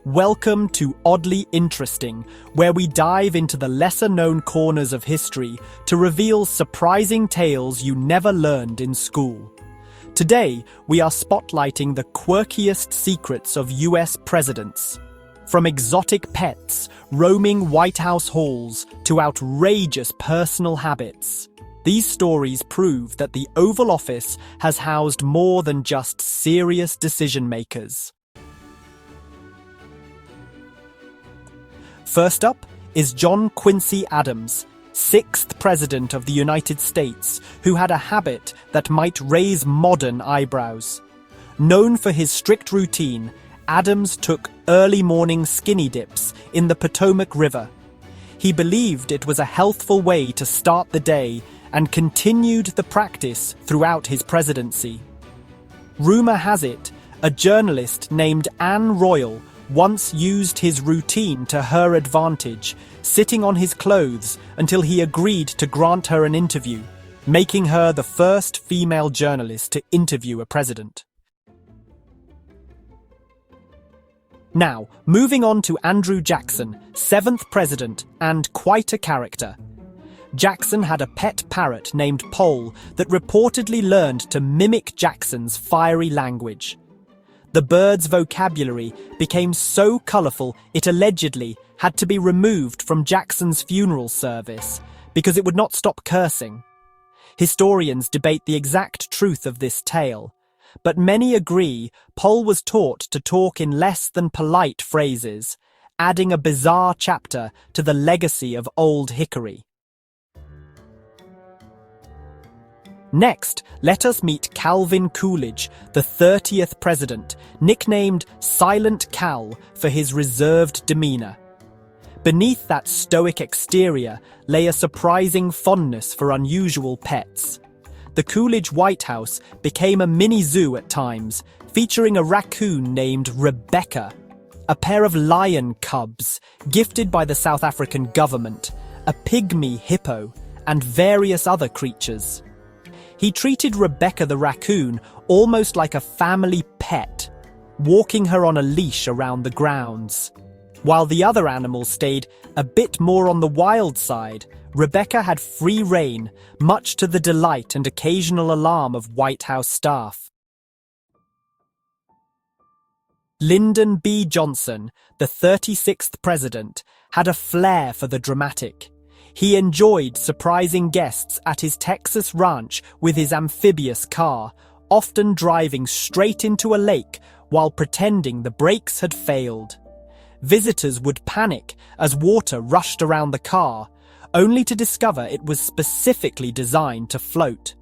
Welcome to Oddly Interesting, where we dive into the lesser-known corners of history to reveal surprising tales you never learned in school. Today, we are spotlighting the quirkiest secrets of US presidents. From exotic pets, roaming White House halls, to outrageous personal habits. These stories prove that the Oval Office has housed more than just serious decision-makers. First up is John Quincy Adams, 6th President of the United States, who had a habit that might raise modern eyebrows. Known for his strict routine, Adams took early morning skinny dips in the Potomac River. He believed it was a healthful way to start the day and continued the practice throughout his presidency. Rumor has it, a journalist named Anne Royal once used his routine to her advantage, sitting on his clothes until he agreed to grant her an interview, making her the first female journalist to interview a president. Now, moving on to Andrew Jackson, 7th President and quite a character. Jackson had a pet parrot named Pole that reportedly learned to mimic Jackson's fiery language. The bird's vocabulary became so colorful it allegedly had to be removed from Jackson's funeral service because it would not stop cursing. Historians debate the exact truth of this tale, but many agree Pole was taught to talk in less than polite phrases, adding a bizarre chapter to the legacy of Old Hickory. Next, let us meet Calvin Coolidge, the 30th president, nicknamed Silent Cal for his reserved demeanor. Beneath that stoic exterior lay a surprising fondness for unusual pets. The Coolidge White House became a mini zoo at times, featuring a raccoon named Rebecca, a pair of lion cubs gifted by the South African government, a pygmy hippo, and various other creatures. He treated Rebecca the raccoon almost like a family pet, walking her on a leash around the grounds. While the other animals stayed a bit more on the wild side, Rebecca had free rein, much to the delight and occasional alarm of White House staff. Lyndon B. Johnson, the 36th president, had a flair for the dramatic. He enjoyed surprising guests at his Texas ranch with his amphibious car, often driving straight into a lake while pretending the brakes had failed. Visitors would panic as water rushed around the car, only to discover it was specifically designed to float.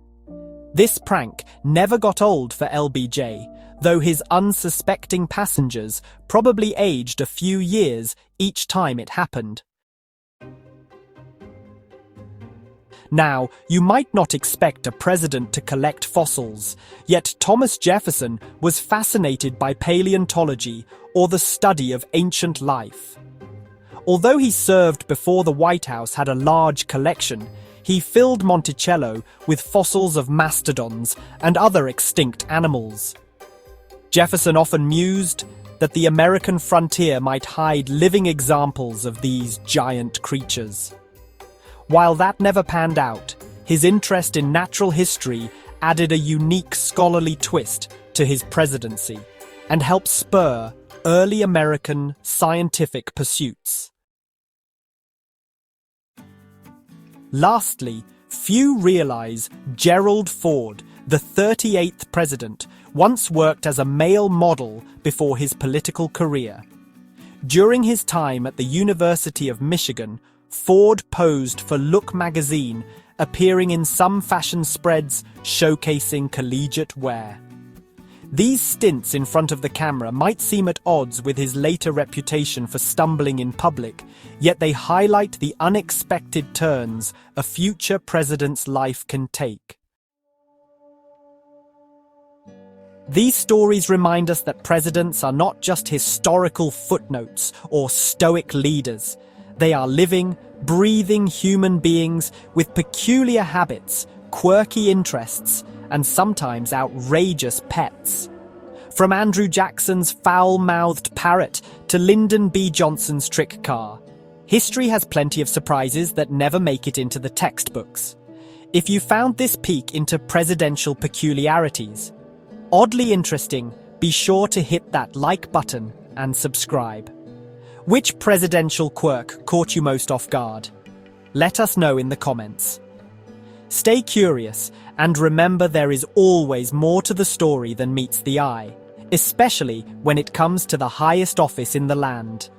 This prank never got old for LBJ, though his unsuspecting passengers probably aged a few years each time it happened. Now, you might not expect a president to collect fossils, yet Thomas Jefferson was fascinated by paleontology, or the study of ancient life. Although he served before the White House had a large collection, he filled Monticello with fossils of mastodons and other extinct animals. Jefferson often mused that the American frontier might hide living examples of these giant creatures. While that never panned out, his interest in natural history added a unique scholarly twist to his presidency and helped spur early American scientific pursuits. Lastly, few realize Gerald Ford, the 38th president, once worked as a male model before his political career. During his time at the University of Michigan, Ford posed for Look magazine, appearing in some fashion spreads showcasing collegiate wear. These stints in front of the camera might seem at odds with his later reputation for stumbling in public, yet they highlight the unexpected turns a future president's life can take. These stories remind us that presidents are not just historical footnotes or stoic leaders. They are living, breathing human beings with peculiar habits, quirky interests, and sometimes outrageous pets. From Andrew Jackson's foul-mouthed parrot to Lyndon B. Johnson's trick car, history has plenty of surprises that never make it into the textbooks. If you found this peek into presidential peculiarities oddly interesting, be sure to hit that like button and subscribe. Which presidential quirk caught you most off guard? Let us know in the comments. Stay curious and remember there is always more to the story than meets the eye, especially when it comes to the highest office in the land.